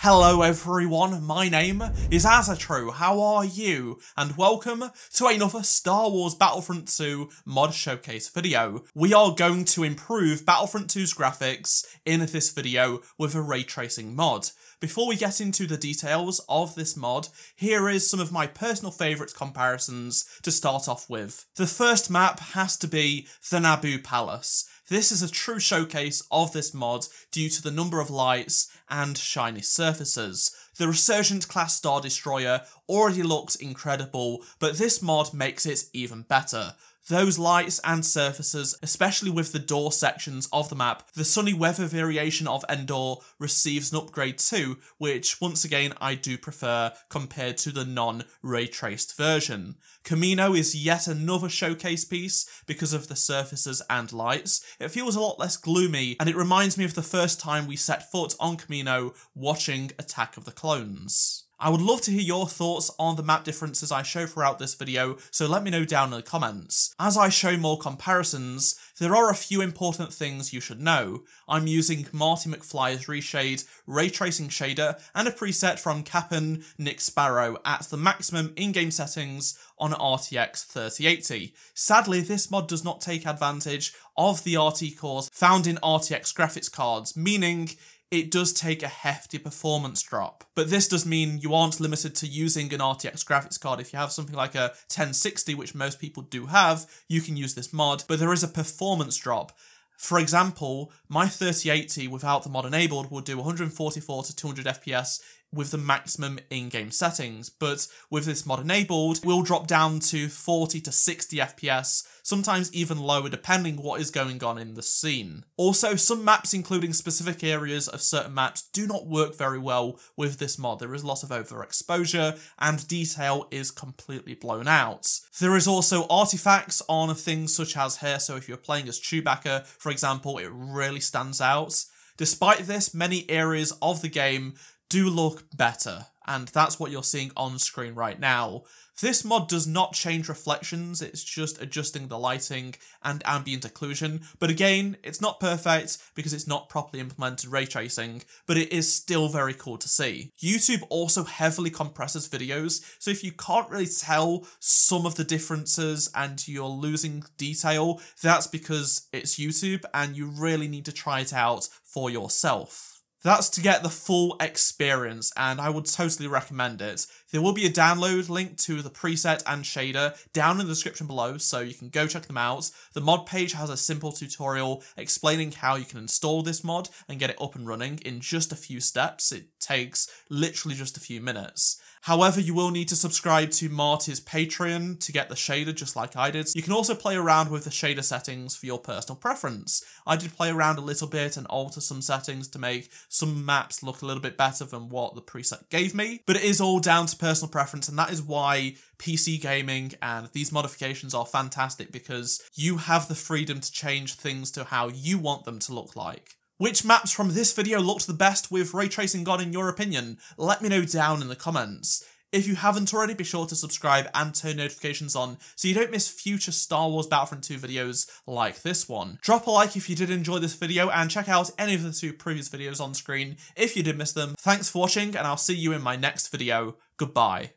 Hello everyone, my name is AZZATRU, how are you? And welcome to another Star Wars Battlefront 2 mod showcase video. We are going to improve Battlefront 2's graphics in this video with a Ray Tracing mod. Before we get into the details of this mod, here is some of my personal favourite comparisons to start off with. The first map has to be the Naboo Palace. This is a true showcase of this mod due to the number of lights and shiny surfaces. The Resurgent class Star Destroyer already looks incredible, but this mod makes it even better. Those lights and surfaces, especially with the door sections of the map, the sunny weather variation of Endor receives an upgrade too, which once again I do prefer compared to the non-ray traced version. Kamino is yet another showcase piece because of the surfaces and lights. It feels a lot less gloomy, and it reminds me of the first time we set foot on Kamino watching Attack of the Clones. I would love to hear your thoughts on the map differences I show throughout this video, so let me know down in the comments. As I show more comparisons, there are a few important things you should know. I'm using Marty McFly's Reshade Ray Tracing shader and a preset from Cap'n Nick Sparrow at the maximum in-game settings on RTX 3080. Sadly, this mod does not take advantage of the RT cores found in RTX graphics cards, meaning it does take a hefty performance drop. But this does mean you aren't limited to using an RTX graphics card. If you have something like a 1060, which most people do have, you can use this mod, but there is a performance drop. For example, my 3080 without the mod enabled will do 144 to 200 FPS with the maximum in-game settings, but with this mod enabled, we'll drop down to 40 to 60 FPS, sometimes even lower depending what is going on in the scene. Also, some maps, including specific areas of certain maps, do not work very well with this mod. There is a lot of overexposure, and detail is completely blown out. There is also artifacts on things such as hair, so if you're playing as Chewbacca, for example, it really stands out. Despite this, many areas of the game do look better, and that's what you're seeing on screen right now. This mod does not change reflections, it's just adjusting the lighting and ambient occlusion, but again, it's not perfect because it's not properly implemented ray tracing, but it is still very cool to see. YouTube also heavily compresses videos, so if you can't really tell some of the differences and you're losing detail, that's because it's YouTube and you really need to try it out for yourself. That's to get the full experience, and I would totally recommend it. There will be a download link to the preset and shader down in the description below, so you can go check them out. The mod page has a simple tutorial explaining how you can install this mod and get it up and running in just a few steps. It takes literally just a few minutes. However, you will need to subscribe to Marty's Patreon to get the shader just like I did. You can also play around with the shader settings for your personal preference. I did play around a little bit and alter some settings to make some maps look a little bit better than what the preset gave me, but it is all down to personal preference, and that is why PC gaming and these modifications are fantastic, because you have the freedom to change things to how you want them to look like. Which maps from this video looked the best with ray tracing on in your opinion? Let me know down in the comments. If you haven't already, be sure to subscribe and turn notifications on so you don't miss future Star Wars Battlefront 2 videos like this one. Drop a like if you did enjoy this video, and check out any of the two previous videos on screen if you did miss them. Thanks for watching, and I'll see you in my next video. Goodbye.